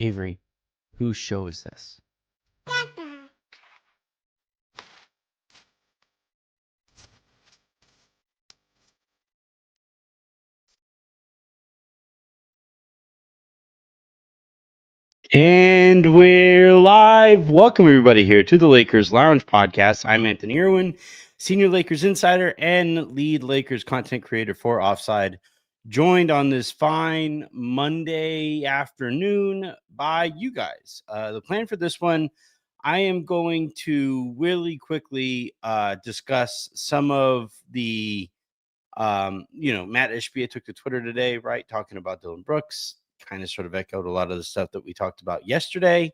Avery, whose show is this? And we're live. Welcome, everybody, here to the Lakers Lounge podcast. I'm Anthony Irwin, Senior Lakers Insider and lead Lakers content creator for Offside, joined on this fine Monday afternoon by you guys. The plan for this one, I am going to really quickly discuss some of the Matt Ishbia took to Twitter today, right, talking about Dillon Brooks, kind of sort of echoed a lot of the stuff that we talked about yesterday.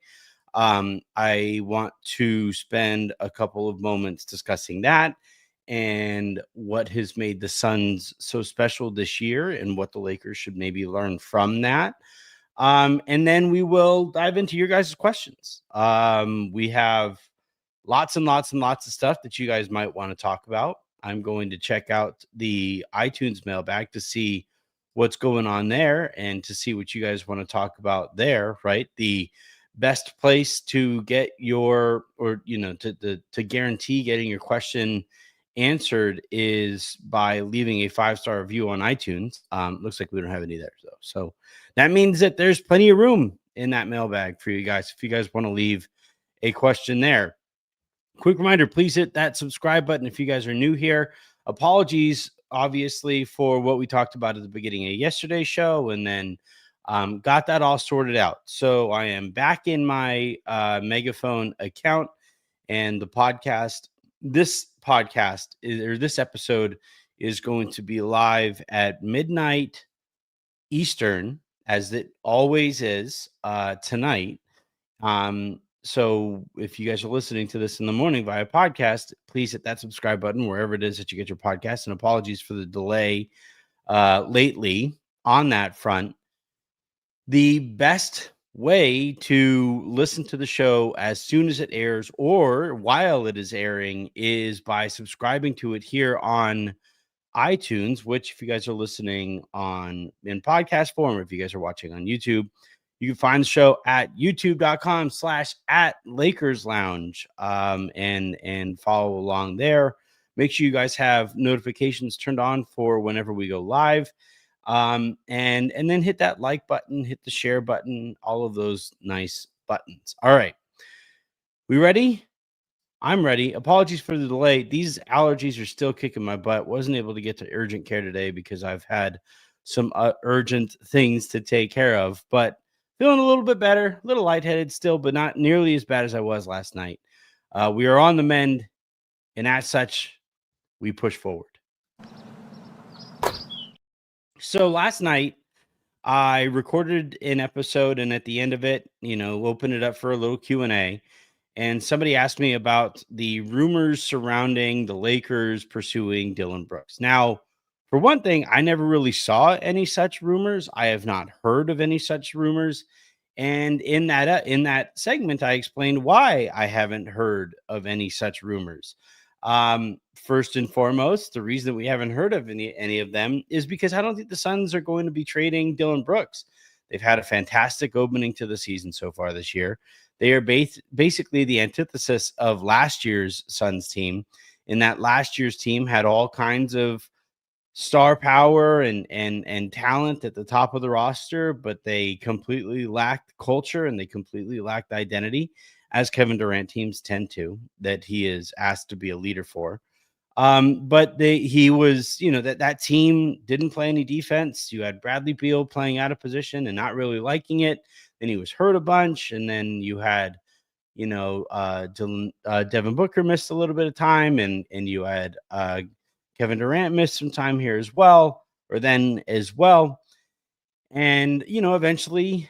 I want to spend a couple of moments discussing that and what has made the Suns so special this year and what the Lakers should maybe learn from that. And then we will dive into your guys' questions. We have lots and lots and lots of stuff that you guys might want to talk about. I'm going to check out the iTunes mailbag to see what's going on there and to see what you guys want to talk about there, right? The best place to get your, or, to guarantee getting your question answered is by leaving a 5-star review on iTunes. Looks like we don't have any there, though. So that means that there's plenty of room in that mailbag for you guys if you guys want to leave a question there. Quick reminder, please hit that subscribe button if you guys are new here. Apologies, obviously, for what we talked about at the beginning of yesterday's show, and then got that all sorted out. So I am back in my Megaphone account, and the podcast, this episode is going to be live at midnight Eastern, as it always is tonight. So if you guys are listening to this in the morning via podcast, please hit that subscribe button wherever it is that you get your podcast. And apologies for the delay lately on that front. The best way to listen to the show as soon as it airs or while it is airing is by subscribing to it here on iTunes, which if you guys are listening on in podcast form, if you guys are watching on YouTube, you can find the show at youtube.com/@Lakers Lounge and follow along there. Make sure you guys have notifications turned on for whenever we go live. And then hit that like button, hit the share button, all of those nice buttons. All right. We ready? I'm ready. Apologies for the delay. These allergies are still kicking my butt. Wasn't able to get to urgent care today because I've had some urgent things to take care of, but feeling a little bit better, a little lightheaded still, but not nearly as bad as I was last night. We are on the mend, and as such, we push forward. So last night, I recorded an episode, and at the end of it, open it up for a little Q&A. And somebody asked me about the rumors surrounding the Lakers pursuing Dillon Brooks. Now, for one thing, I never really saw any such rumors. I have not heard of any such rumors. And in that segment, I explained why I haven't heard of any such rumors. First and foremost, the reason that we haven't heard of any of them is because I don't think the Suns are going to be trading Dillon Brooks. They've had a fantastic opening to the season so far this year. They are basically the antithesis of last year's Suns team, in that last year's team had all kinds of star power and talent at the top of the roster, but they completely lacked culture and they completely lacked identity, as Kevin Durant teams tend to, that he is asked to be a leader for. But he was, that team didn't play any defense. You had Bradley Beal playing out of position and not really liking it. Then he was hurt a bunch. And then you had, Devin Booker missed a little bit of time, and you had Kevin Durant missed some time here as well. And, eventually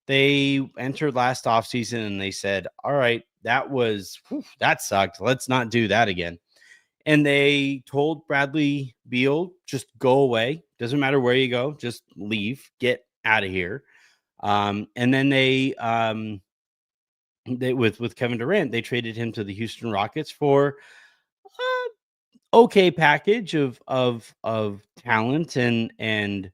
they entered last offseason and they said, all right, that sucked. Let's not do that again. And they told Bradley Beal, just go away. Doesn't matter where you go. Just leave. Get out of here. And then they with Kevin Durant, they traded him to the Houston Rockets for okay package of talent and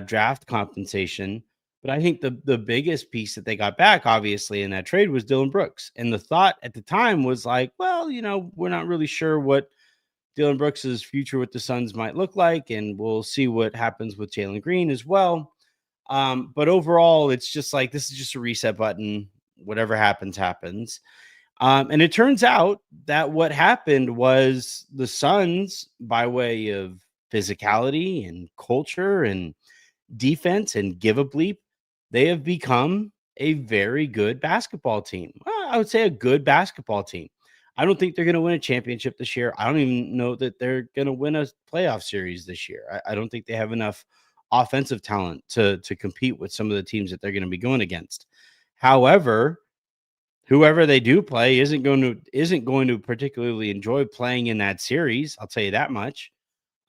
draft compensation. But I think the biggest piece that they got back, obviously, in that trade was Dillon Brooks. And the thought at the time was like, well, we're not really sure what Dillon Brooks's future with the Suns might look like, and we'll see what happens with Jalen Green as well. But overall, it's just like this is just a reset button. Whatever happens, happens. And it turns out that what happened was the Suns, by way of physicality and culture and defense and give a bleep, they have become a very good basketball team. I would say a good basketball team. I don't think they're going to win a championship this year. I don't even know that they're going to win a playoff series this year. I don't think they have enough offensive talent to compete with some of the teams that they're going to be going against. However, whoever they do play isn't going to particularly enjoy playing in that series. I'll tell you that much.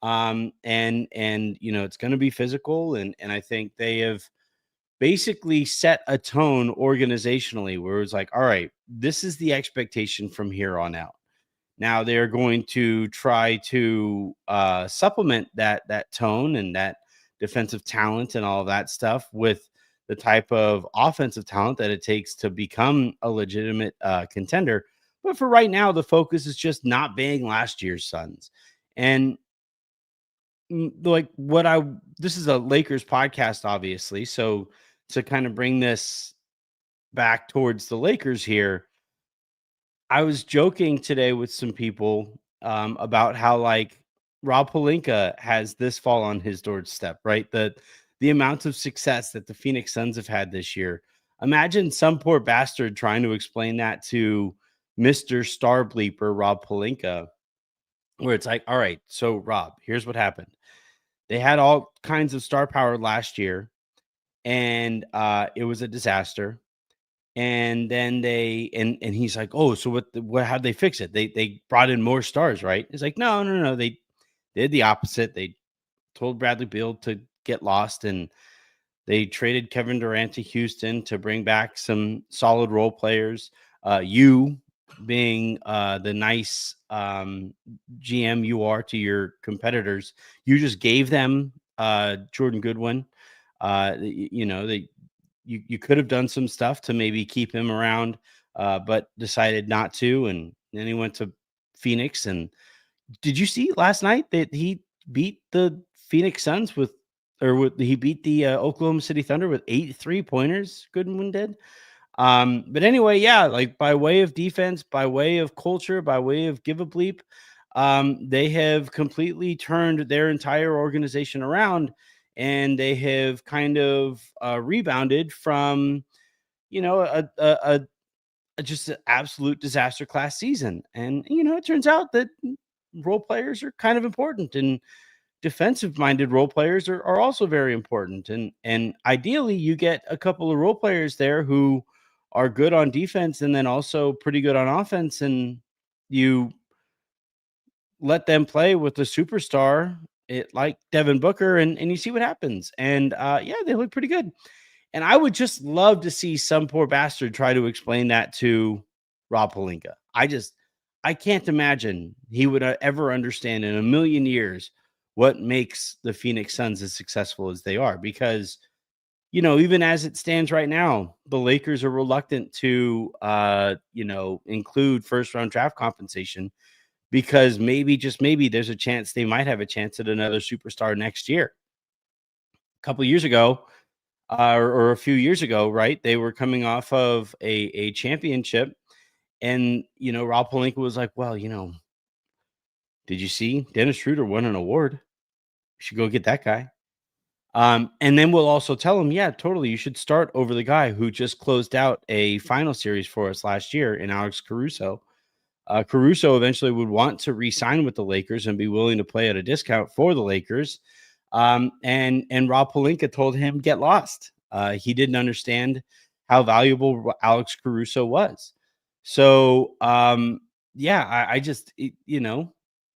And it's going to be physical, and I think they have basically set a tone organizationally where it's like, all right, this is the expectation from here on out. Now they're going to try to supplement that tone and that defensive talent and all of that stuff with the type of offensive talent that it takes to become a legitimate contender. But for right now, the focus is just not being last year's Suns. And like this is a Lakers podcast, obviously. So to kind of bring this back towards the Lakers here, I was joking today with some people about how like Rob Pelinka has this fall on his doorstep, right? The amount of success that the Phoenix Suns have had this year. Imagine some poor bastard trying to explain that to Mr. Star Bleeper Rob Pelinka, where it's like, all right, so Rob, here's what happened. They had all kinds of star power last year, and it was a disaster. And then and he's like, "Oh, so what how'd they fix it? They brought in more stars, right?" It's like, "No, no, no. They did the opposite. They told Bradley Beal to get lost, and they traded Kevin Durant to Houston to bring back some solid role players. You being the nice GM you are to your competitors, you just gave them Jordan Goodwin. You could have done some stuff to maybe keep him around, but decided not to. And then he went to Phoenix. And did you see last night that he beat the Phoenix Suns he beat the Oklahoma City Thunder with 8 3-pointers? Goodwin did. But anyway, yeah, like by way of defense, by way of culture, by way of give a bleep, they have completely turned their entire organization around, and they have kind of rebounded from, just an absolute disaster class season. And, it turns out that role players are kind of important, and defensive minded role players are also very important. And ideally you get a couple of role players there who are good on defense and then also pretty good on offense, and you let them play with the superstar, like Devin Booker, and you see what happens. And yeah, they look pretty good. And I would just love to see some poor bastard try to explain that to Rob Pelinka. I can't imagine he would ever understand in a million years what makes the Phoenix Suns as successful as they are. Because, even as it stands right now, the Lakers are reluctant to, include first round draft compensation, because maybe, just maybe, there's a chance they might have a chance at another superstar next year. A couple years ago, or a few years ago, right? They were coming off of a championship, and Rob Pelinka was like, "Well, did you see Dennis Schroeder won an award? You should go get that guy." And then we'll also tell him, "Yeah, totally, you should start over the guy who just closed out a final series for us last year in Alex Caruso." Caruso eventually would want to re-sign with the Lakers and be willing to play at a discount for the Lakers. And Rob Pelinka told him, "Get lost." He didn't understand how valuable Alex Caruso was. So yeah, I just in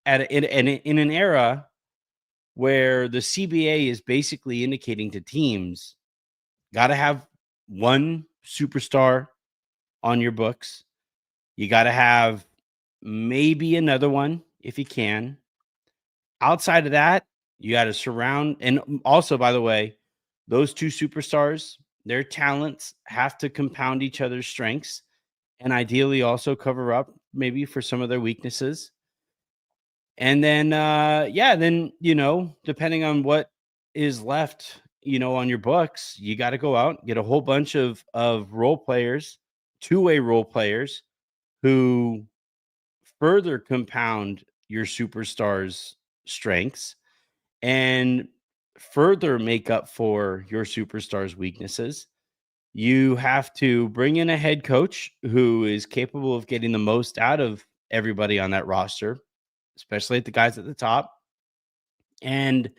an era where the CBA is basically indicating to teams, got to have one superstar on your books. You got to have maybe another one if you can. Outside of that, you got to surround. And also, by the way, those two superstars their talents have to compound each other's strengths and ideally also cover up maybe for some of their weaknesses. And then, yeah, then, depending on what is left, on your books, you got to go out, get a whole bunch of role players, two-way role players who further compound your superstars' strengths and further make up for your superstars' weaknesses. You have to bring in a head coach who is capable of getting the most out of everybody on that roster, especially at the guys at the top. And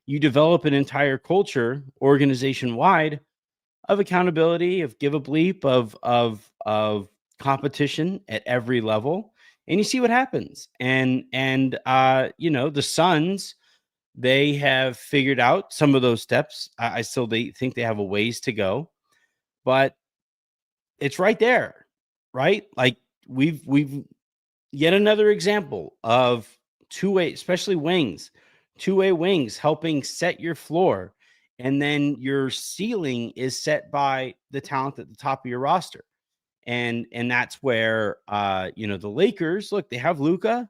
you develop an entire culture, organization wide, of accountability, of give a bleep, of competition at every level, and you see what happens. And the Suns, they have figured out some of those steps. I still think they have a ways to go, but it's right there, right? Like we've yet another example of two-way, especially wings, two-way wings helping set your floor. And then your ceiling is set by the talent at the top of your roster. And that's where the Lakers, look, they have Luka,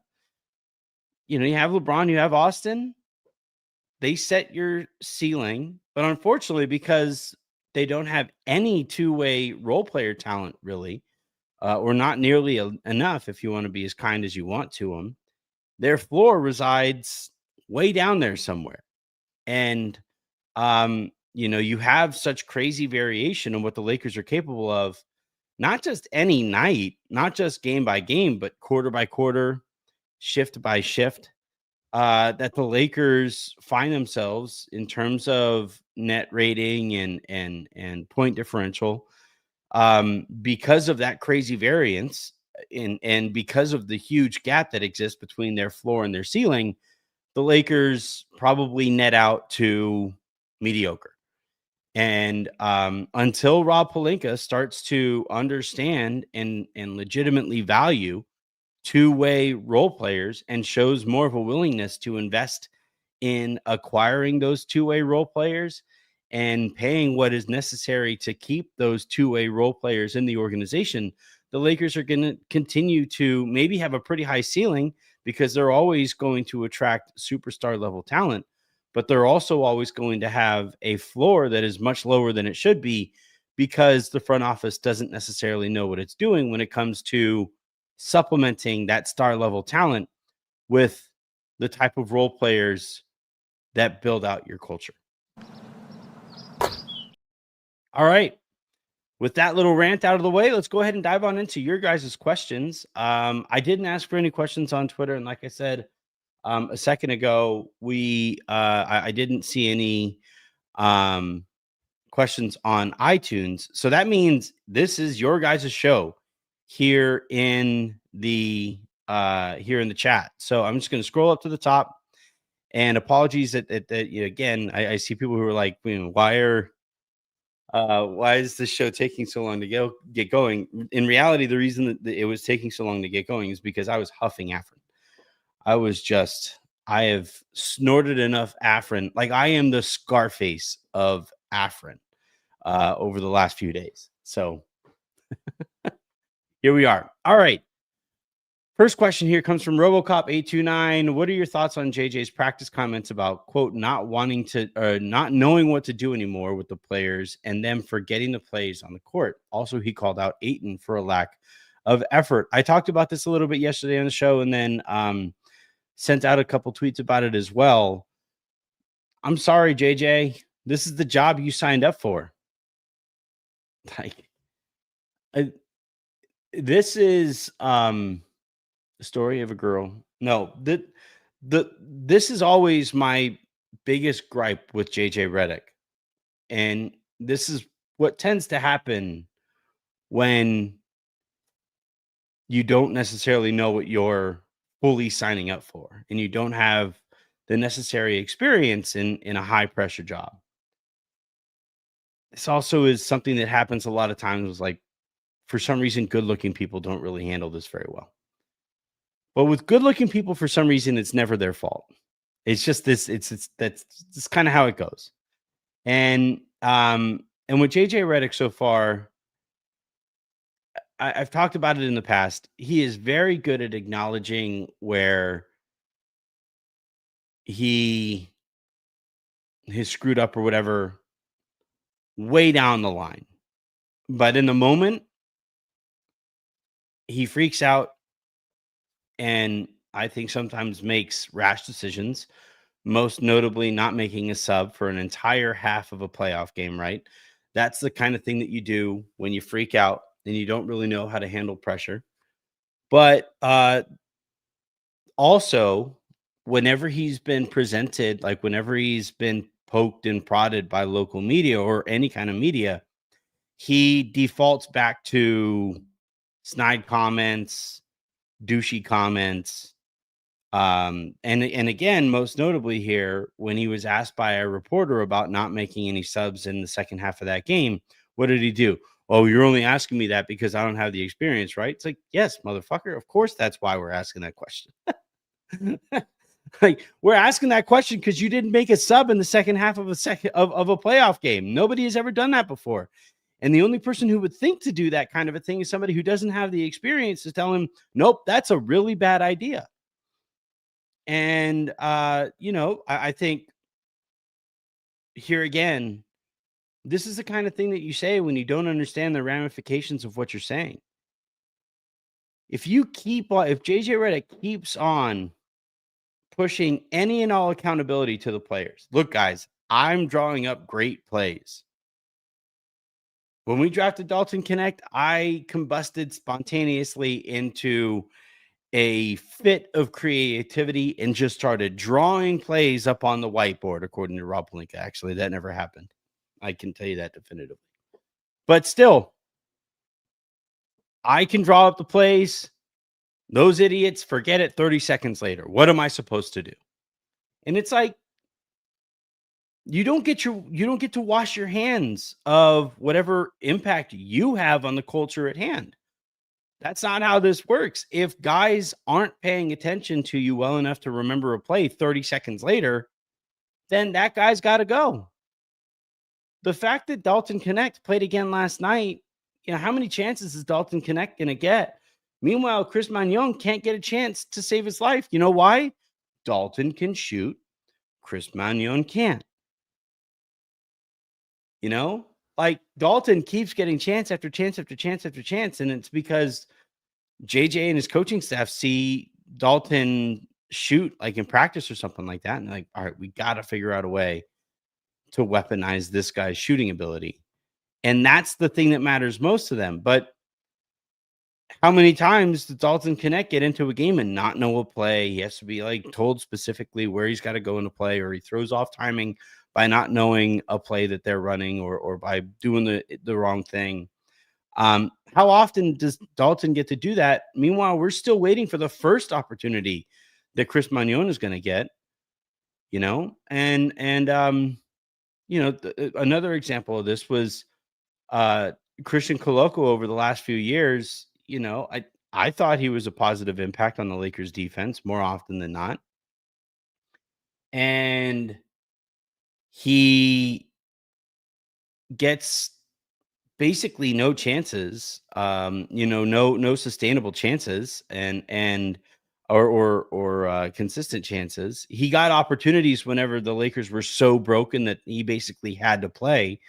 you have LeBron, you have Austin. They set your ceiling, but unfortunately, because they don't have any two-way role player talent really, or not nearly enough, if you want to be as kind as you want to them, their floor resides way down there somewhere. And, you have such crazy variation in what the Lakers are capable of, not just any night, not just game by game, but quarter by quarter, shift by shift, that the Lakers find themselves in terms of net rating and point differential, because of that crazy variance and because of the huge gap that exists between their floor and their ceiling. The Lakers probably net out to mediocre. And until Rob Pelinka starts to understand and legitimately value two-way role players and shows more of a willingness to invest in acquiring those two-way role players and paying what is necessary to keep those two-way role players in the organization, the Lakers are going to continue to maybe have a pretty high ceiling because they're always going to attract superstar level talent, but they're also always going to have a floor that is much lower than it should be because the front office doesn't necessarily know what it's doing when it comes to supplementing that star level talent with the type of role players that build out your culture. All right. With that little rant out of the way, let's go ahead and dive on into your guys' questions. I didn't ask for any questions on Twitter. And like I said a second ago, I didn't see any questions on iTunes. So that means this is your guys' show here in the chat. So I'm just going to scroll up to the top. And apologies that again, I see people who are like, why is this show taking so long to get going? In reality, the reason that it was taking so long to get going is because I was huffing Afrin. I have snorted enough Afrin. Like I am the Scarface of Afrin over the last few days. So here we are. All right. First question here comes from RoboCop829. What are your thoughts on JJ's practice comments about, quote, not knowing what to do anymore with the players and them forgetting the plays on the court? Also, he called out Ayton for a lack of effort. I talked about this a little bit yesterday on the show and then sent out a couple tweets about it as well. I'm sorry, JJ. This is the job you signed up for. Like, this is the story of a girl. No, this is always my biggest gripe with JJ Redick. And this is what tends to happen when you don't necessarily know what you're fully signing up for and you don't have the necessary experience in a high pressure job. This also is something that happens a lot of times, like for some reason, good looking people don't really handle this very well. But with good looking people, for some reason, it's never their fault. It's just this, that's kind of how it goes. And And with JJ Redick so far, I've talked about it in the past. He is very good at acknowledging where he has screwed up or whatever way down the line. But in the moment, he freaks out and I think sometimes makes rash decisions, most notably not making a sub for an entire half of a playoff game, right? That's the kind of thing that you do when you freak out and you don't really know how to handle pressure. But also, whenever he's been presented, like whenever he's been poked and prodded by local media or any kind of media, he defaults back to snide comments, douchey comments. And again, most notably here, when he was asked by a reporter about not making any subs in the second half of that game, what did he do? Oh, you're only asking me that because I don't have the experience, right? It's like, yes, motherfucker. Of course, that's why we're asking that question. Like, we're asking that question because you didn't make a sub in the second half of a playoff game. Nobody has ever done that before. And the only person who would think to do that kind of a thing is somebody who doesn't have the experience to tell him, nope, that's a really bad idea. And I think here again, this is the kind of thing that you say when you don't understand the ramifications of what you're saying. If JJ Redick keeps on pushing any and all accountability to the players, look, guys, I'm drawing up great plays. When we drafted Dalton Connect, I combusted spontaneously into a fit of creativity and just started drawing plays up on the whiteboard, according to Rob Pelinka. Actually, that never happened. I can tell you that definitively. But still, I can draw up the plays. Those idiots forget it 30 seconds later. What am I supposed to do? And it's like, you don't get to wash your hands of whatever impact you have on the culture at hand. That's not how this works. If guys aren't paying attention to you well enough to remember a play 30 seconds later, then that guy's got to go. The fact that Dalton Connect played again last night, how many chances is Dalton Connect going to get? Meanwhile, Chris Magnon can't get a chance to save his life. You know why? Dalton can shoot. Chris Magnon can't. Like Dalton keeps getting chance after chance after chance after chance. And it's because JJ and his coaching staff see Dalton shoot like in practice or something like that. And they're like, all right, we got to figure out a way to weaponize this guy's shooting ability. And that's the thing that matters most to them. But how many times does Dalton Connect get into a game and not know a play? He has to be like told specifically where he's got to go in a play, or he throws off timing by not knowing a play that they're running, or by doing the wrong thing. How often does Dalton get to do that? Meanwhile, we're still waiting for the first opportunity that Chris Magnon is going to get, another example of this was Christian Koloko over the last few years. I thought he was a positive impact on the Lakers defense more often than not. And he gets basically no chances, no sustainable chances or consistent chances. He got opportunities whenever the Lakers were so broken that he basically had to play,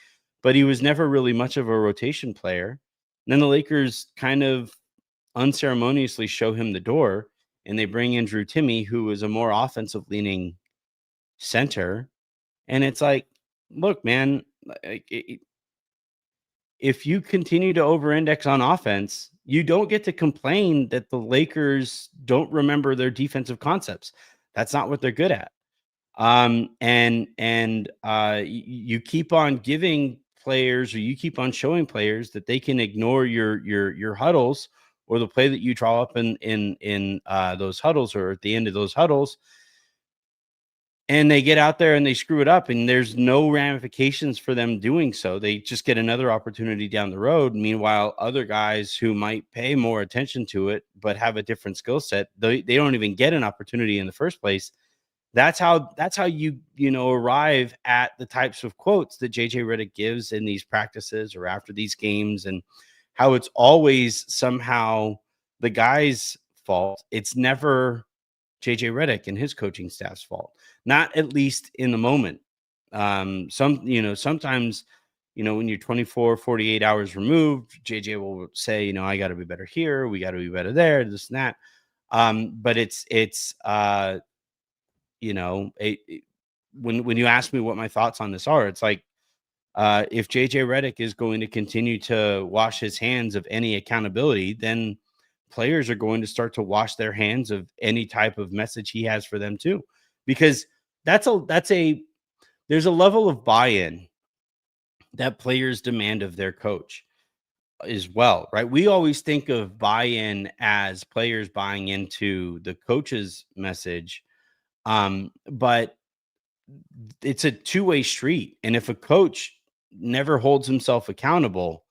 but he was never really much of a rotation player. And then the Lakers kind of unceremoniously show him the door, and they bring in Drew Timme, who is a more offensive leaning center. And it's like, look, man, if you continue to over-index on offense, you don't get to complain that the Lakers don't remember their defensive concepts. That's not what they're good at. You keep on giving players, or you keep on showing players that they can ignore your huddles, or the play that you draw up in those huddles, or at the end of those huddles, and they get out there and they screw it up, and there's no ramifications for them doing so. They just get another opportunity down the road. Meanwhile, other guys who might pay more attention to it but have a different skill set, they don't even get an opportunity in the first place. That's how you know, arrive at the types of quotes that JJ Redick gives in these practices or after these games, and how it's always somehow the guy's fault. It's never JJ Redick and his coaching staff's fault. Not at least in the moment. Sometimes, when you're 24, 48 hours removed, JJ will say, I got to be better here, we got to be better there, this and that. But you know, when you ask me what my thoughts on this are, it's like, if JJ Redick is going to continue to wash his hands of any accountability, then players are going to start to wash their hands of any type of message he has for them too, because there's a level of buy-in that players demand of their coach as well, right? We always think of buy-in as players buying into the coach's message, but it's a two-way street. And if a coach never holds himself accountable,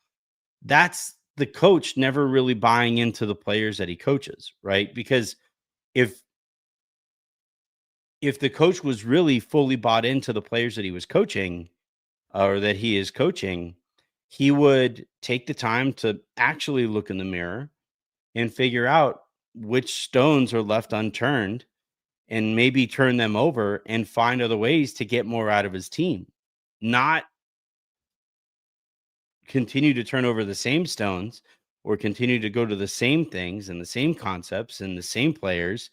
that's the coach never really buying into the players that he coaches, right? Because if the coach was really fully bought into the players that he was coaching, or that he is coaching, he would take the time to actually look in the mirror and figure out which stones are left unturned, and maybe turn them over and find other ways to get more out of his team, not continue to turn over the same stones or continue to go to the same things and the same concepts and the same players,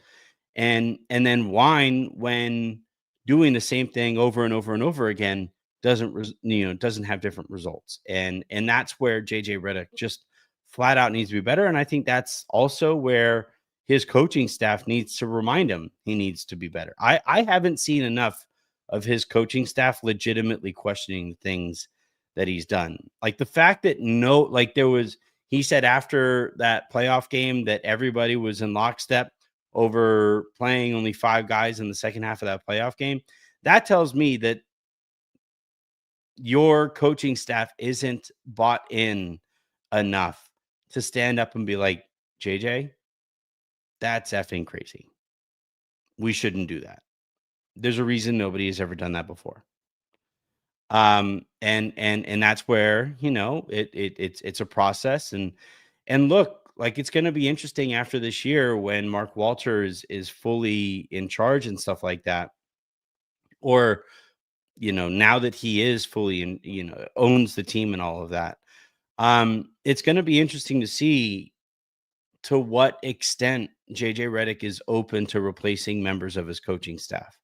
and then whine when doing the same thing over and over and over again doesn't have different results. And that's where JJ Redick just flat out needs to be better. And I think that's also where his coaching staff needs to remind him he needs to be better. I haven't seen enough of his coaching staff legitimately questioning things that he's done. Like the fact that he said after that playoff game that everybody was in lockstep over playing only 5 guys in the second half of that playoff game. That tells me that your coaching staff isn't bought in enough to stand up and be like, JJ, that's effing crazy. We shouldn't do that. There's a reason nobody has ever done that before. And that's where, it's a process, and look, like, it's going to be interesting after this year when Mark Walters is fully in charge and stuff like that. Or, now that he is fully in, owns the team and all of that. It's going to be interesting to see to what extent JJ Redick is open to replacing members of his coaching staff.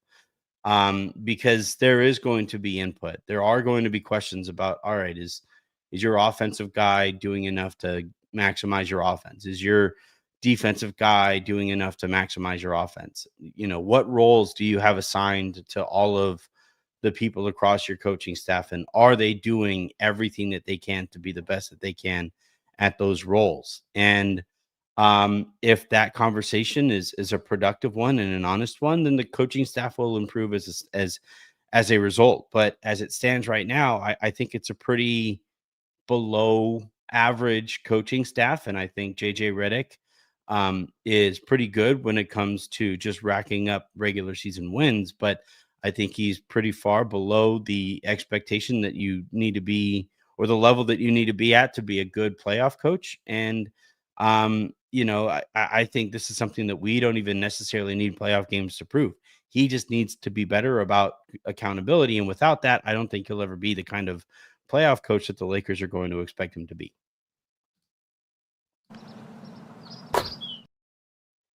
Because there is going to be input. There are going to be questions about, all right, is your offensive guy doing enough to maximize your offense? Is your defensive guy doing enough to maximize your offense? What roles do you have assigned to all of the people across your coaching staff? And are they doing everything that they can to be the best that they can at those roles? And if that conversation is a productive one and an honest one, then the coaching staff will improve as a result. But as it stands right now, I think it's a pretty below average coaching staff, and I think JJ Redick is pretty good when it comes to just racking up regular season wins. But I think he's pretty far below the expectation that you need to be, or the level that you need to be at, to be a good playoff coach. And I think this is something that we don't even necessarily need playoff games to prove. He just needs to be better about accountability. And without that, I don't think he'll ever be the kind of playoff coach that the Lakers are going to expect him to be.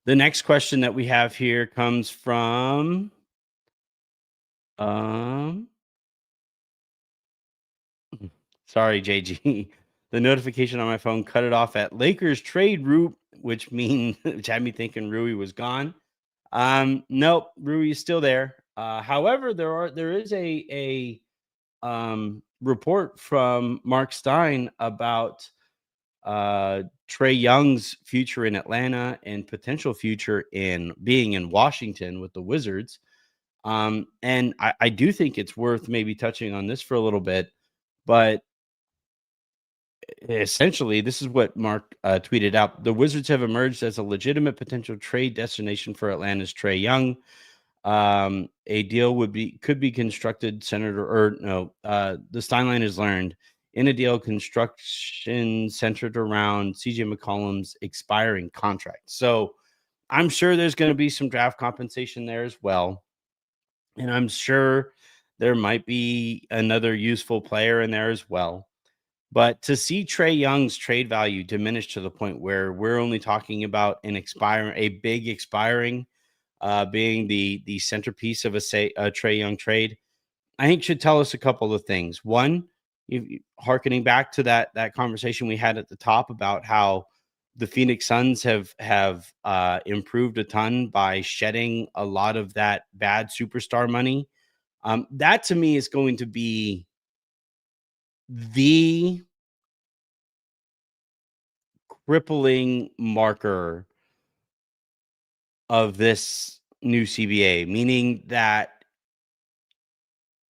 The next question that we have here comes from sorry, JG. The notification on my phone cut it off at Lakers trade Rue, which had me thinking Rui was gone. Nope, Rui is still there. However, there is a report from Mark Stein about Trey Young's future in Atlanta and potential future in being in Washington with the Wizards. And I do think it's worth maybe touching on this for a little bit, but essentially, this is what Mark tweeted out. The Wizards have emerged as a legitimate potential trade destination for Atlanta's Trey Young. A deal could be constructed centered or no, the Steinline is learned in a deal construction centered around CJ McCollum's expiring contract. So I'm sure there's going to be some draft compensation there as well. And I'm sure there might be another useful player in there as well. But to see Trey Young's trade value diminish to the point where we're only talking about a big expiring, being the centerpiece of a Trey Young trade, I think should tell us a couple of things. One, harkening back to that conversation we had at the top about how the Phoenix Suns have improved a ton by shedding a lot of that bad superstar money. That to me is going to be the crippling marker of this new CBA, meaning that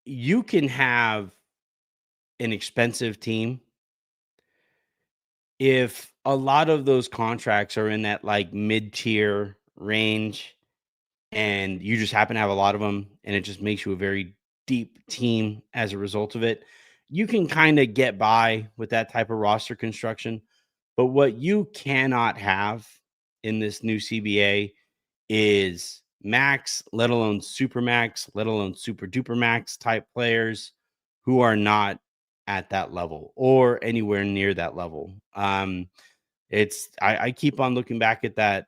you can have an expensive team if a lot of those contracts are in that like mid-tier range and you just happen to have a lot of them and it just makes you a very deep team as a result of it. You can kind of get by with that type of roster construction. But what you cannot have in this new CBA is max, let alone super max, let alone super duper max type players who are not at that level or anywhere near that level. I keep on looking back at that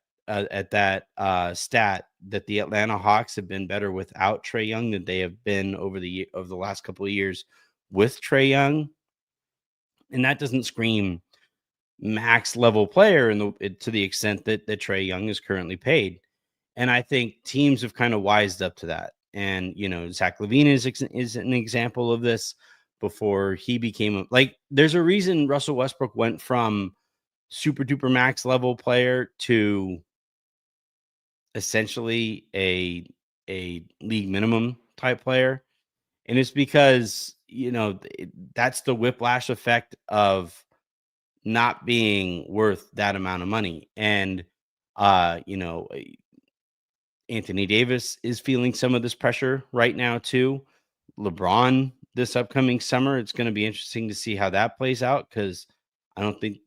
stat that the Atlanta Hawks have been better without Trey Young than they have been over the last couple of years with Trey Young, and that doesn't scream max level player to the extent that Trey Young is currently paid. And I think teams have kind of wised up to that. And Zach LaVine is an example of this. Before he became like, there's a reason Russell Westbrook went from super duper max level player to essentially a league minimum type player. And it's because that's the whiplash effect of not being worth that amount of money. And uh you know Anthony Davis is feeling some of this pressure right now too. LeBron this upcoming summer, it's going to be interesting to see how that plays out, because I don't think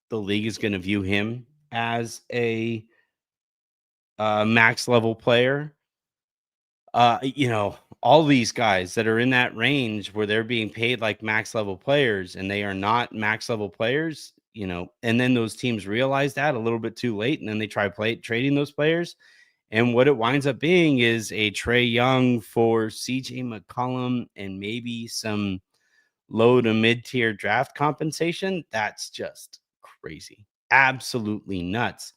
the league is going to view him as a max level player. All these guys that are in that range where they're being paid like max level players and they are not max level players, and then those teams realize that a little bit too late, and then they try trading those players. And what it winds up being is a Trey Young for CJ McCollum and maybe some low to mid tier draft compensation. That's just crazy. Absolutely nuts.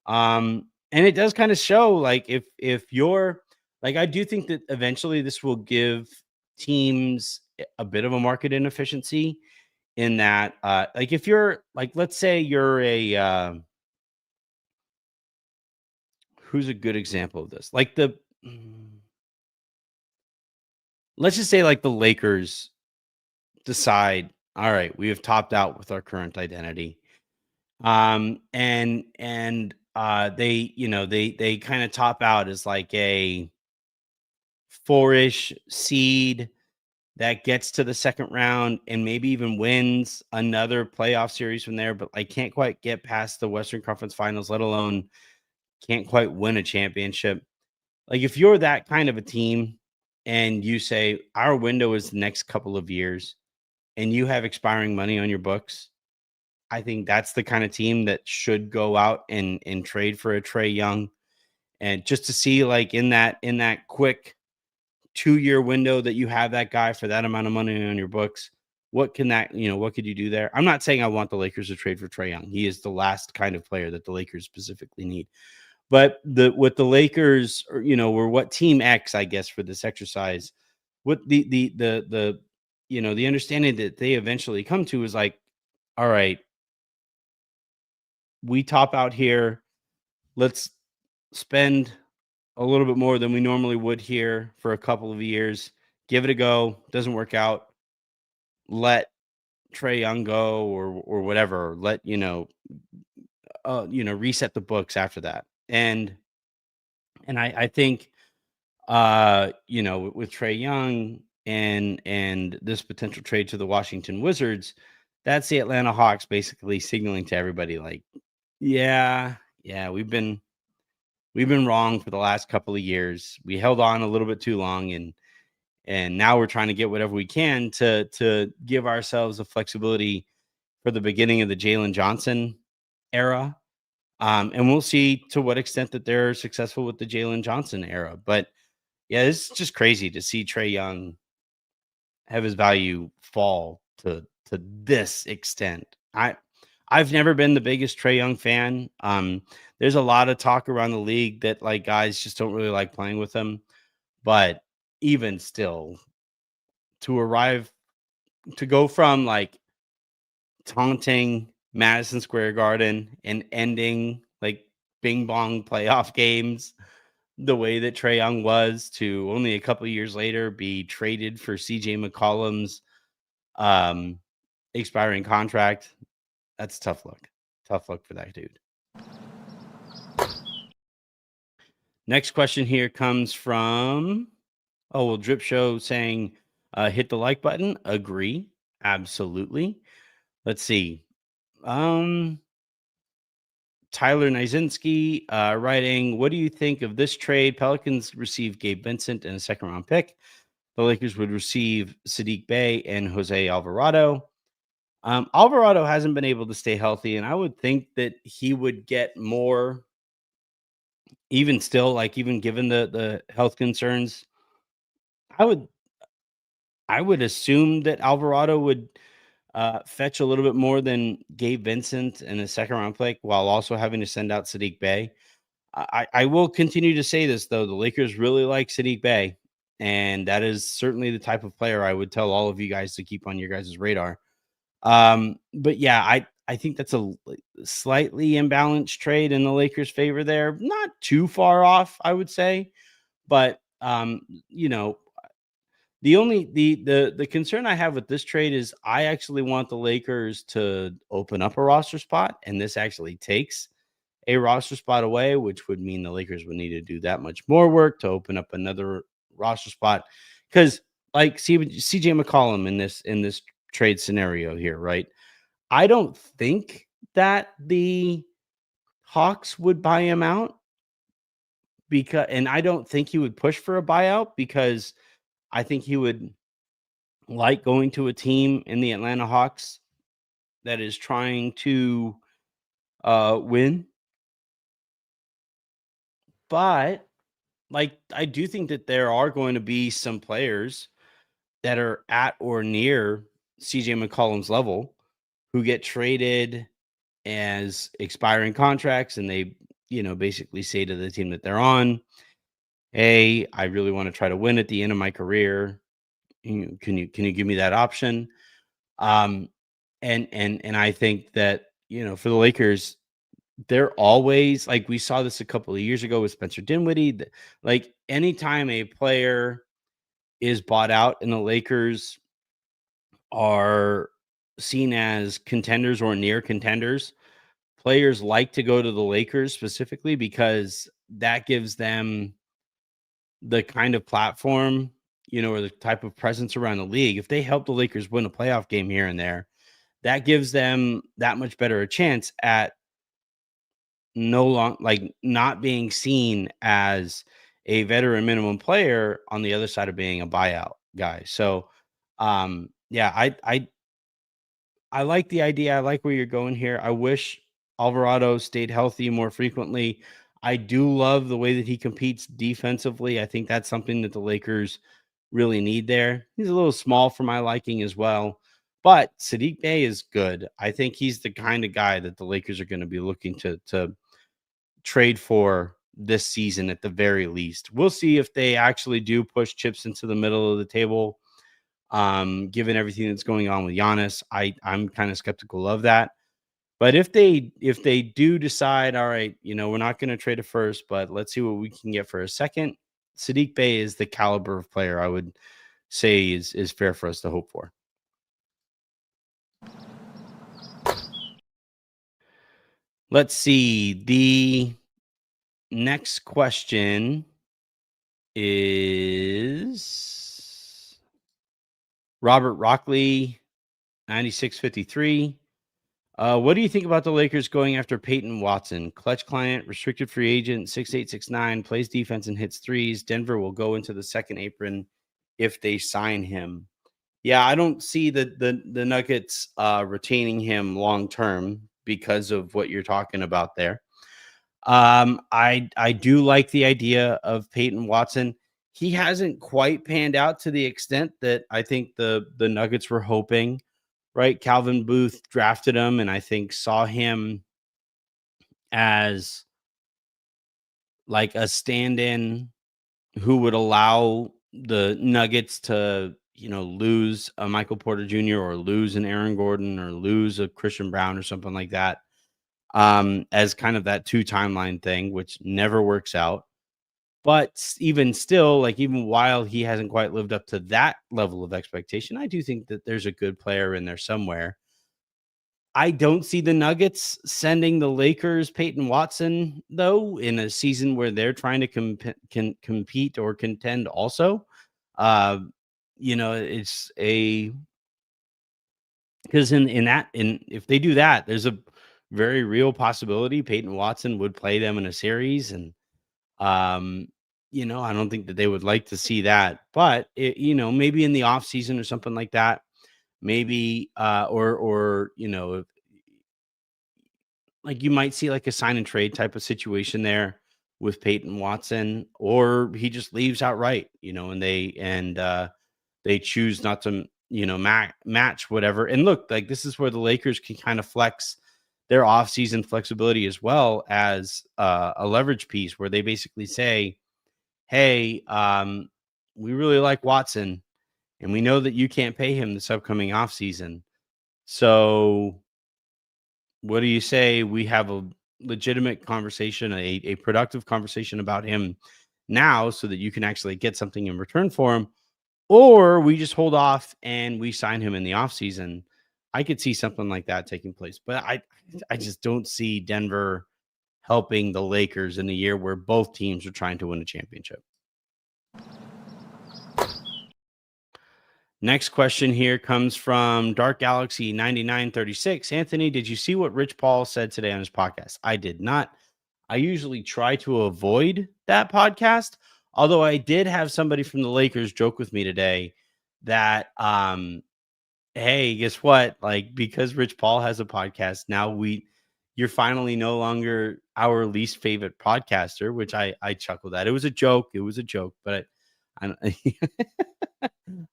And it does kind of show, like, if you're like, I do think that eventually this will give teams a bit of a market inefficiency in that, like, if you're like, let's say you're who's a good example of this? Like let's just say like the Lakers decide, all right, we have topped out with our current identity. They kind of top out as like a four-ish seed that gets to the second round and maybe even wins another playoff series from there, but I can't quite get past the Western Conference Finals, let alone can't quite win a championship. Like, if you're that kind of a team and you say our window is the next couple of years and you have expiring money on your books, I think that's the kind of team that should go out and trade for a Trey Young. And just to see, like, in that quick 2-year window that you have that guy for that amount of money on your books, what could you do there? I'm not saying I want the Lakers to trade for Trey Young. He is the last kind of player that the Lakers specifically need. But what the Lakers, or what Team X, I guess, for this exercise, what the understanding that they eventually come to is like, all right, we top out here. Let's spend a little bit more than we normally would here for a couple of years. Give it a go. Doesn't work out. Let Trey Young go, or whatever. Let reset the books after that. And I think with Trey Young and this potential trade to the Washington Wizards, that's the Atlanta Hawks basically signaling to everybody like, yeah, yeah, we've been wrong for the last couple of years. We held on a little bit too long, and now we're trying to get whatever we can to give ourselves the flexibility for the beginning of the Jalen Johnson era. And we'll see to what extent that they're successful with the Jalen Johnson era. But yeah, it's just crazy to see Trey Young have his value fall to this extent. I've never been the biggest Trey Young fan. There's a lot of talk around the league that like guys just don't really like playing with him. But even still, to arrive to go from like taunting Madison Square Garden and ending like bing bong playoff games the way that Trey Young was to only a couple of years later be traded for CJ McCollum's um, expiring contract. That's tough luck. Tough luck for that dude. Next question here comes from Drip Show saying hit the like button. Agree. Absolutely. Let's see. Tyler Nizinski writing, what do you think of this trade? Pelicans receive Gabe Vincent and a second round pick. The Lakers would receive Sadiq Bey and Jose Alvarado. Alvarado hasn't been able to stay healthy, and I would think that he would get more, even still, like even given the health concerns. I would I would assume that Alvarado would fetch a little bit more than Gabe Vincent and a second round pick, while also having to send out Sadiq Bey. I will continue to say this though. The Lakers really like Sadiq Bey, and that is certainly the type of player I would tell all of you guys to keep on your guys' radar. But yeah, I think that's a slightly imbalanced trade in the Lakers' favor there. Not too far off, I would say. But the concern I have with this trade is I actually want the Lakers to open up a roster spot, and this actually takes a roster spot away, which would mean the Lakers would need to do that much more work to open up another roster spot. Because like CJ McCollum in this trade scenario here, right? I don't think that the Hawks would buy him out and I don't think he would push for a buyout because I think he would like going to a team in the Atlanta Hawks that is trying to win. But like I do think that there are going to be some players that are at or near CJ McCollum's level who get traded as expiring contracts and they, basically say to the team that they're on, "Hey, I really want to try to win at the end of my career. Can you give me that option?" Um and I think that, for the Lakers, they're always like we saw this a couple of years ago with Spencer Dinwiddie. Like anytime a player is bought out and the Lakers are seen as contenders or near contenders, players like to go to the Lakers specifically because that gives them the kind of platform, or the type of presence around the league. If they help the Lakers win a playoff game here and there, that gives them that much better a chance at not being seen as a veteran minimum player on the other side of being a buyout guy. So yeah, I like the idea. I like where you're going here. I wish Alvarado stayed healthy more frequently. I do love the way that he competes defensively. I think that's something that the Lakers really need there. He's a little small for my liking as well, but Sadiq Bey is good. I think he's the kind of guy that the Lakers are going to be looking to trade for this season at the very least. We'll see if they actually do push chips into the middle of the table. Given everything that's going on with Giannis, I'm kind of skeptical of that. But if they do decide, all right, we're not going to trade a first, but let's see what we can get for a second. Sadiq Bey is the caliber of player I would say is fair for us to hope for. Let's see. The next question is Robert Rockley, 9653. What do you think about the Lakers going after Peyton Watson? Clutch client, restricted free agent, 6'8", 6'9", plays defense and hits threes. Denver will go into the second apron if they sign him. Yeah, I don't see the Nuggets retaining him long term because of what you're talking about there. I do like the idea of Peyton Watson. He hasn't quite panned out to the extent that I think the Nuggets were hoping, right? Calvin Booth drafted him and I think saw him as like a stand-in who would allow the Nuggets to, lose a Michael Porter Jr. or lose an Aaron Gordon or lose a Christian Brown or something like that, as kind of that two timeline thing, which never works out. But even still, like even while he hasn't quite lived up to that level of expectation, I do think that there's a good player in there somewhere. I don't see the Nuggets sending the Lakers Peyton Watson, though, in a season where they're trying to compete or contend also. Uh, it's a because in if they do that, there's a very real possibility Peyton Watson would play them in a series. And um, I don't think that they would like to see that. But maybe in the off season or something like that, maybe or like you might see like a sign and trade type of situation there with Peyton Watson, or he just leaves outright, and they choose not to, match whatever. And look, like this is where the Lakers can kind of flex their offseason flexibility as well as a leverage piece where they basically say, hey, we really like Watson and we know that you can't pay him this upcoming offseason. So what do you say we have a legitimate conversation, a productive conversation about him now so that you can actually get something in return for him? Or we just hold off and we sign him in the offseason. I could see something like that taking place. But I just don't see Denver helping the Lakers in a year where both teams are trying to win a championship. Next question here comes from Dark Galaxy 9936. Anthony, did you see what Rich Paul said today on his podcast? I did not. I usually try to avoid that podcast, although I did have somebody from the Lakers joke with me today that hey, guess what? Like, because Rich Paul has a podcast, now you're finally no longer our least favorite podcaster, which I chuckled at. It was a joke. It was a joke, but I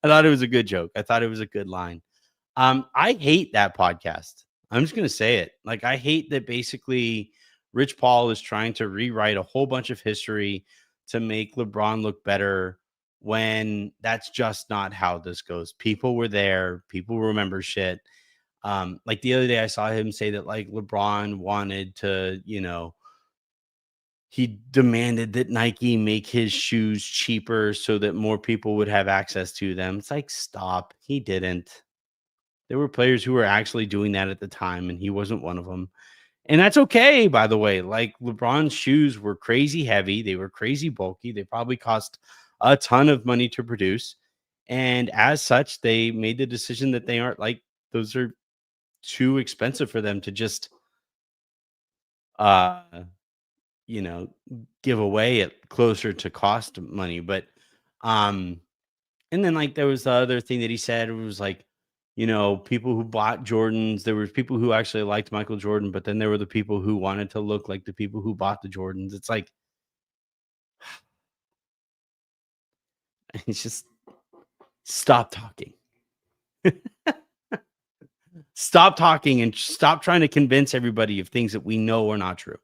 I thought it was a good joke. I thought it was a good line. I hate that podcast. I'm just gonna say it. Like, I hate that basically Rich Paul is trying to rewrite a whole bunch of history to make LeBron look better when that's just not how this goes. People were there, people remember shit. Like the other day I saw him say that like LeBron wanted to, he demanded that Nike make his shoes cheaper so that more people would have access to them. It's like, stop. He didn't. There were players who were actually doing that at the time, and he wasn't one of them. And that's okay, by the way. Like LeBron's shoes were crazy heavy, they were crazy bulky, they probably cost a ton of money to produce. And as such, they made the decision that they aren't like those are too expensive for them to just uh you know, give away at closer to cost money. But um and then like there was the other thing that he said, it was like, people who bought Jordans, there were people who actually liked Michael Jordan, but then there were the people who wanted to look like the people who bought the Jordans. It's like it's just stop talking. Stop talking and stop trying to convince everybody of things that we know are not true.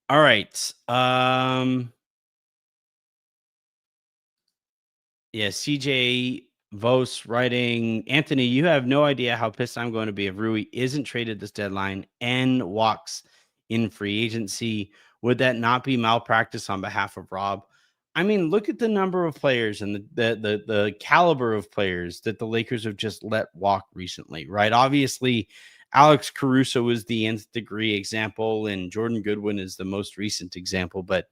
All right. Yeah, CJ Vos writing, Anthony, you have no idea how pissed I'm going to be if Rui isn't traded this deadline and walks in free agency. Would that not be malpractice on behalf of Rob? I mean, look at the number of players and the caliber of players that the Lakers have just let walk recently, right? Obviously, Alex Caruso is the nth degree example, and Jordan Goodwin is the most recent example. But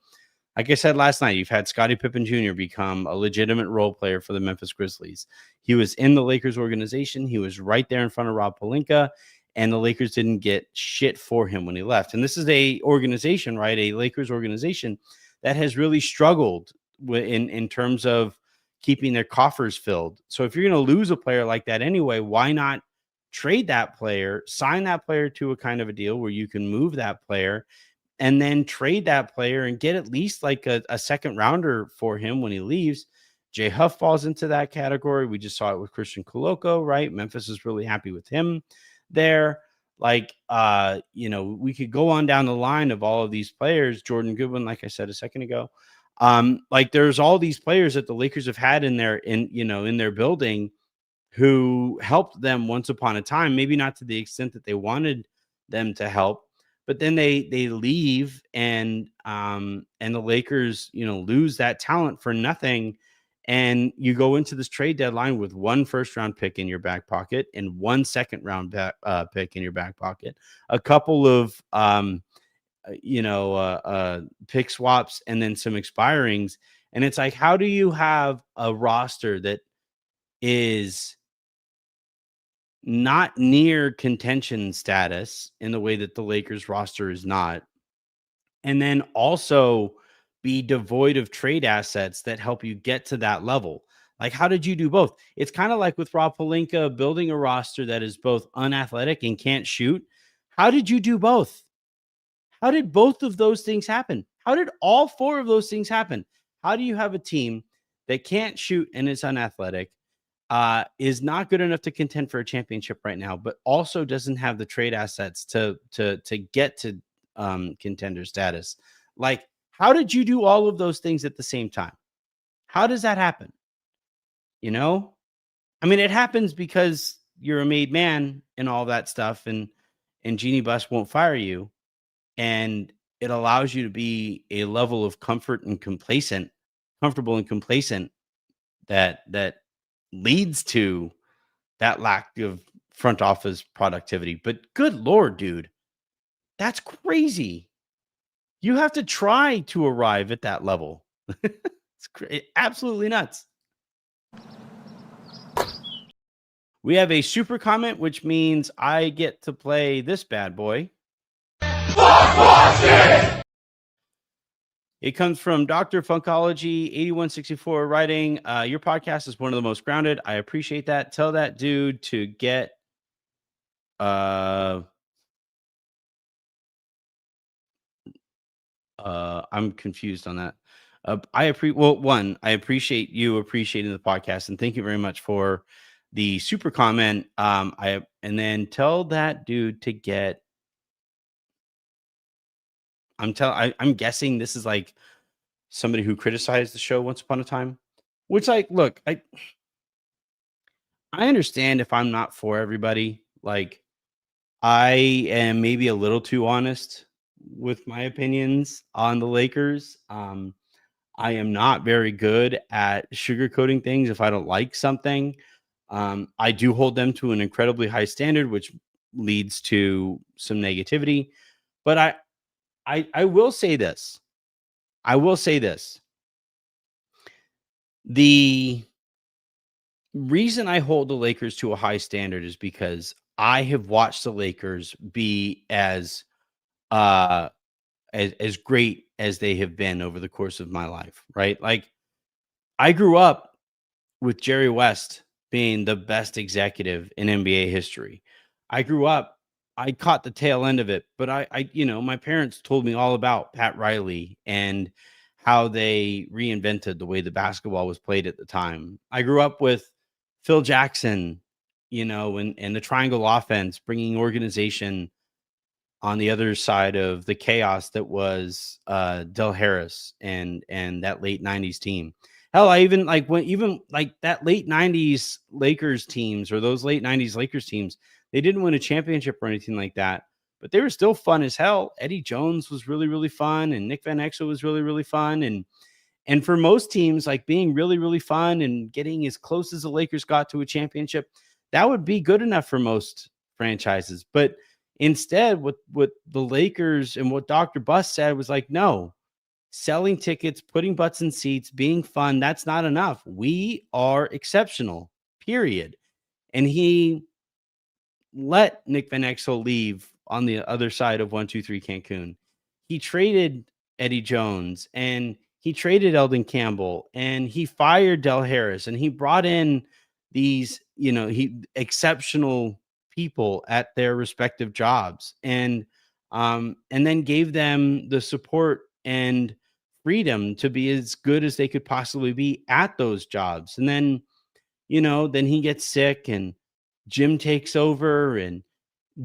like I said last night, you've had Scottie Pippen Jr. become a legitimate role player for the Memphis Grizzlies. He was in the Lakers organization. He was right there in front of Rob Pelinka, and the Lakers didn't get shit for him when he left. And this is a organization, right? A Lakers organization that has really struggled in terms of keeping their coffers filled. So if you're going to lose a player like that anyway, why not trade that player, sign that player to a kind of a deal where you can move that player and then trade that player and get at least like a second rounder for him when he leaves. Jay Huff falls into that category. We just saw it with Christian Koloko, right? Memphis is really happy with him there. Like, we could go on down the line of all of these players. Jordan Goodwin, like I said a second ago, like there's all these players that the Lakers have had in their building who helped them once upon a time, maybe not to the extent that they wanted them to help, but then they leave and the Lakers, lose that talent for nothing. And you go into this trade deadline with 1 first-round pick in your back pocket and 1 second-round pick in your back pocket, a couple of pick swaps, and then some expirings. And it's like, how do you have a roster that is not near contention status in the way that the Lakers roster is not, and then also be devoid of trade assets that help you get to that level? Like, how did you do both? It's kind of like with Rob Pelinka building a roster that is both unathletic and can't shoot. How did you do both? How did both of those things happen? How did all 4 of those things happen? How do you have a team that can't shoot and is unathletic, is not good enough to contend for a championship right now, but also doesn't have the trade assets to get to contender status? Like, how did you do all of those things at the same time? How does that happen? I mean, it happens because you're a made man and all that stuff, and Jeannie Buss won't fire you. And it allows you to be a level of comfortable and complacent that leads to that lack of front office productivity. But good Lord, dude, that's crazy. You have to try to arrive at that level. It's absolutely nuts. We have a super comment, which means I get to play this bad boy. It comes from Dr. Funkology 8164 writing, your podcast is one of the most grounded. I appreciate that. Tell that dude to get I'm confused on that. I appreciate you appreciating the podcast, and thank you very much for the super comment. And then tell that dude to get. I'm guessing this is like somebody who criticized the show once upon a time, which, like, look, I understand if I'm not for everybody. Like, I am maybe a little too honest with my opinions on the Lakers. I am not very good at sugarcoating things if I don't like something. I do hold them to an incredibly high standard, which leads to some negativity. But I will say this. The reason I hold the Lakers to a high standard is because I have watched the Lakers be as great as they have been over the course of my life, right? Like, I grew up with Jerry West being the best executive in NBA history. I caught the tail end of it, but my parents told me all about Pat Riley and how they reinvented the way the basketball was played at the time. I grew up with Phil Jackson, and the triangle offense, bringing organization on the other side of the chaos that was Del Harris and that late 90s team. Hell, I even that late 90s Lakers teams, or those late 90s Lakers teams, they didn't win a championship or anything like that, but they were still fun as hell. Eddie Jones was really, really fun, and Nick Van Exel was really, really fun. And for most teams, like, being really, really fun and getting as close as the Lakers got to a championship, that would be good enough for most franchises. But instead, what the Lakers and what Dr. Bus said was like, no, selling tickets, putting butts in seats, being fun, that's not enough. We are exceptional, period. And he let Nick Van Exel leave on the other side of 123 Cancun. He traded Eddie Jones and he traded Eldon Campbell and he fired Del Harris and he brought in these, he exceptional people at their respective jobs and then gave them the support and freedom to be as good as they could possibly be at those jobs. And then, then he gets sick and Jim takes over and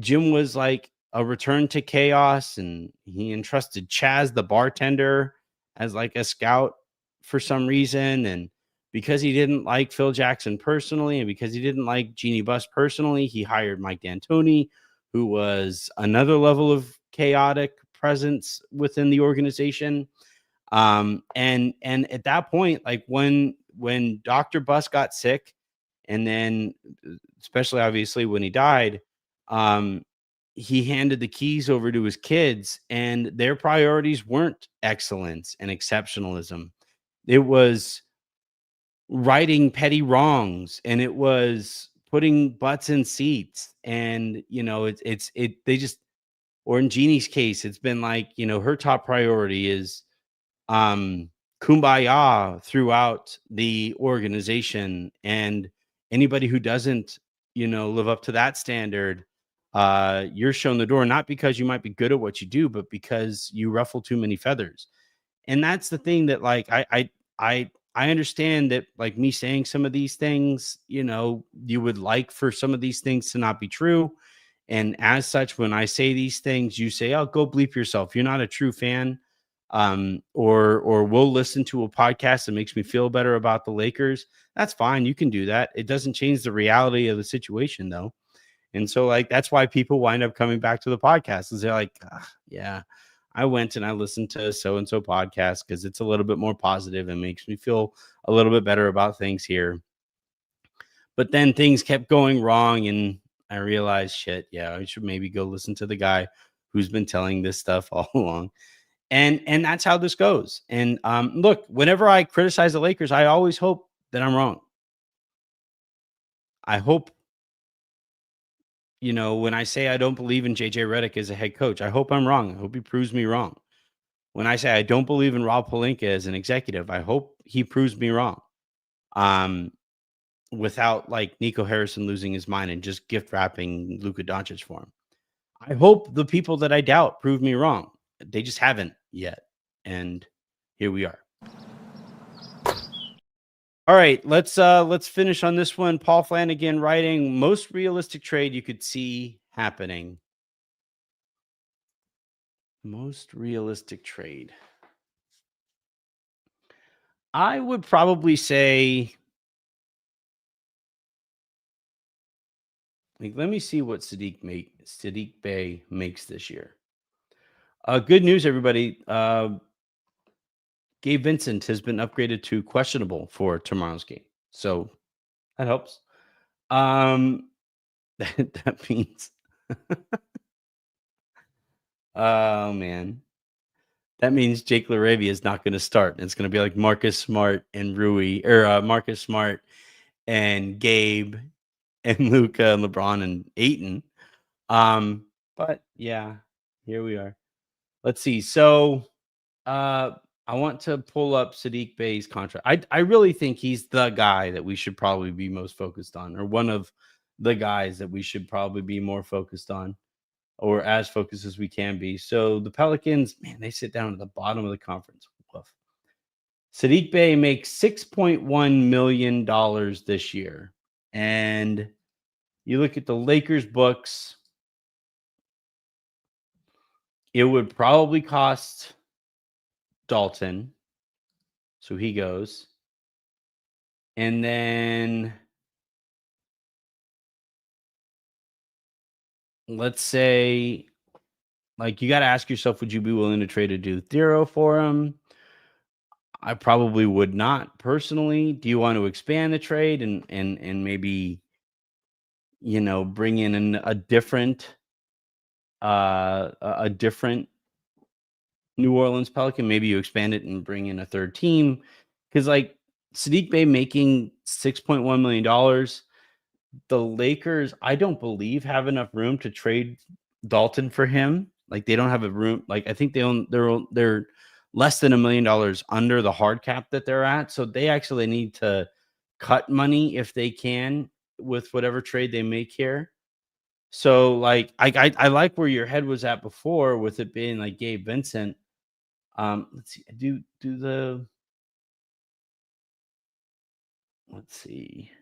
Jim was like a return to chaos and he entrusted Chaz the bartender as like a scout for some reason. And because he didn't like Phil Jackson personally and because he didn't like Jeannie Buss personally, he hired Mike D'Antoni, who was another level of chaotic presence within the organization. And at that point, like when Dr. Buss got sick, and then especially obviously when he died, um, he handed the keys over to his kids, and their priorities weren't excellence and exceptionalism. It was righting petty wrongs, and it was putting butts in seats. And they just, or in Jeannie's case, it's been like, her top priority is um kumbaya throughout the organization, and anybody who doesn't live up to that standard, you're shown the door, not because you might be good at what you do, but because you ruffle too many feathers. And that's the thing that like I understand that, like, me saying some of these things, you would like for some of these things to not be true. And as such, when I say these things, you say, "Oh, go bleep yourself. You're not a true fan." Or we'll listen to a podcast that makes me feel better about the Lakers. That's fine. You can do that. It doesn't change the reality of the situation, though. And so, like, that's why people wind up coming back to the podcast, is they're like, yeah, I went and I listened to so and so podcast because it's a little bit more positive and makes me feel a little bit better about things here. But then things kept going wrong, and I realized, shit, yeah, I should maybe go listen to the guy who's been telling this stuff all along. And that's how this goes. And look, whenever I criticize the Lakers, I always hope that I'm wrong. I hope, when I say I don't believe in JJ Redick as a head coach, I hope I'm wrong. I hope he proves me wrong. When I say I don't believe in Rob Pelinka as an executive, I hope he proves me wrong. Um, Without like Nico Harrison losing his mind and just gift wrapping Luka Doncic for him. I hope the people that I doubt prove me wrong. They just haven't yet. And here we are. All right, let's finish on this one. Paul Flanagan writing, most realistic trade you could see happening. Most realistic trade. I would probably say, like, let me see what Sadiq Bey makes this year. Good news, everybody. Gabe Vincent has been upgraded to questionable for tomorrow's game, so that helps. That means, oh man, that means Jake LaRavia is not going to start. It's going to be like Marcus Smart and Rui, or Marcus Smart and Gabe and Luca and LeBron and Ayton. But yeah, here we are. Let's see. So, I want to pull up Sadiq Bey's contract. I really think he's the guy that we should probably be most focused on, or one of the guys that we should probably be more focused on, or as focused as we can be. So the Pelicans, man, they sit down at the bottom of the conference. Woof. Sadiq Bey makes $6.1 million this year. And you look at the Lakers books, it would probably cost Dalton. So he goes. And then let's say, like, you got to ask yourself, would you be willing to trade a Dude Thero for him? I probably would not personally. Do you want to expand the trade and maybe, bring in a different New Orleans Pelican. Maybe you expand it and bring in a third team, because like Sadiq Bey making $6.1 million. The Lakers, I don't believe, have enough room to trade Dalton for him. Like they don't have a room. Like I think they're less than $1 million under the hard cap that they're at. So they actually need to cut money if they can with whatever trade they make here. So like I like where your head was at before with it being like Gabe Vincent. Let's see. Let's see.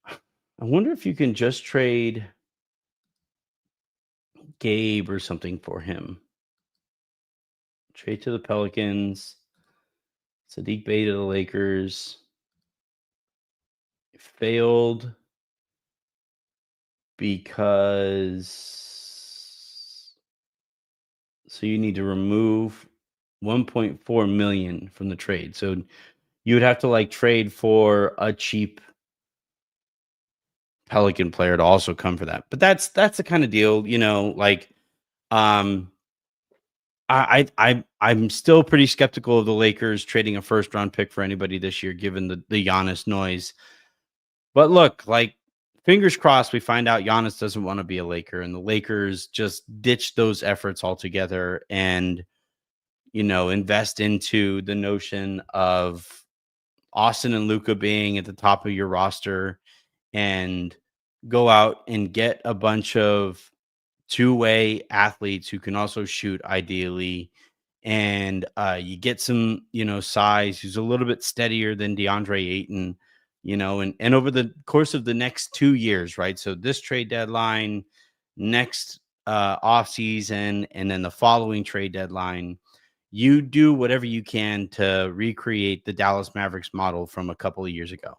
I wonder if you can just trade Gabe or something for him. Trade to the Pelicans. Sadiq Bey to the Lakers. Failed because so you need to remove 1.4 million from the trade. So you would have to like trade for a cheap Pelican player to also come for that. But that's the kind of deal, like I'm still pretty skeptical of the Lakers trading a first round pick for anybody this year, given the Giannis noise. But look, like fingers crossed, we find out Giannis doesn't want to be a Laker, and the Lakers just ditch those efforts altogether and invest into the notion of Austin and Luka being at the top of your roster, and go out and get a bunch of two-way athletes who can also shoot ideally. And you get some, size who's a little bit steadier than DeAndre Ayton, and over the course of the next 2 years, right? So this trade deadline, next off season, and then the following trade deadline, you do whatever you can to recreate the Dallas Mavericks model from a couple of years ago.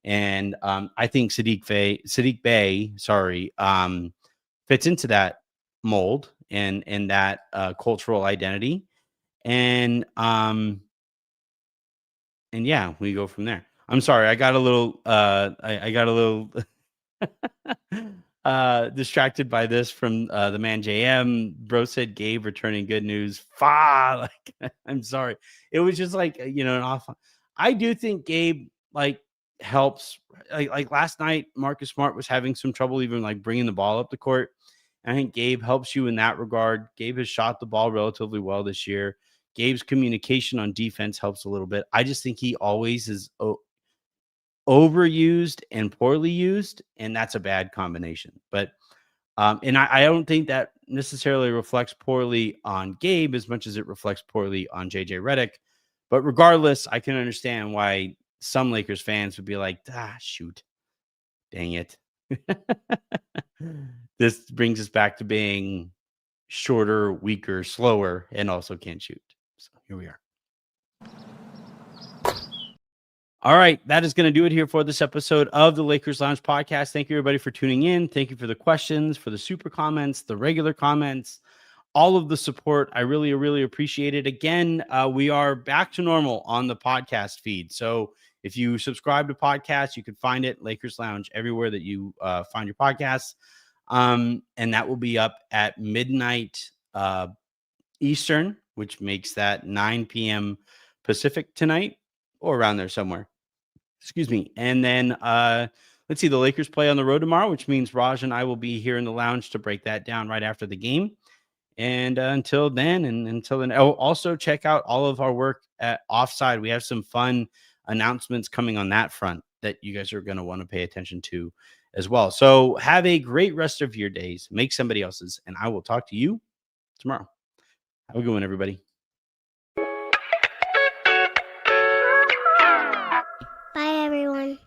And I think Sadiq Bey, fits into that mold and that cultural identity. And yeah, we go from there. I'm sorry, I got a little I got a little distracted by this from the man JM. Bro said Gabe returning good news. Like I'm sorry. It was just like an off. I do think Gabe like helps. Like last night, Marcus Smart was having some trouble even like bringing the ball up the court. I think Gabe helps you in that regard. Gabe has shot the ball relatively well this year. Gabe's communication on defense helps a little bit. I just think he always is overused and poorly used, and that's a bad combination. But and I don't think that necessarily reflects poorly on Gabe as much as it reflects poorly on JJ Redick. But regardless, I can understand why some Lakers fans would be like, shoot, dang it. This brings us back to being shorter, weaker, slower, and also can't shoot. So here we are. All right, that is going to do it here for this episode of the Lakers Lounge podcast. Thank you, everybody, for tuning in. Thank you for the questions, for the super comments, the regular comments, all of the support. I really, really appreciate it. Again, we are back to normal on the podcast feed. So if you subscribe to podcasts, you can find it, Lakers Lounge, everywhere that you find your podcasts. And that will be up at midnight Eastern, which makes that 9 p.m. Pacific tonight, or around there somewhere. Excuse me. And then let's see, the Lakers play on the road tomorrow, which means Raj and I will be here in the lounge to break that down right after the game. And until then, also check out all of our work at Offside. We have some fun announcements coming on that front that you guys are going to want to pay attention to as well. So have a great rest of your days. Make somebody else's. And I will talk to you tomorrow. Have a good one, everybody. Bye, everyone.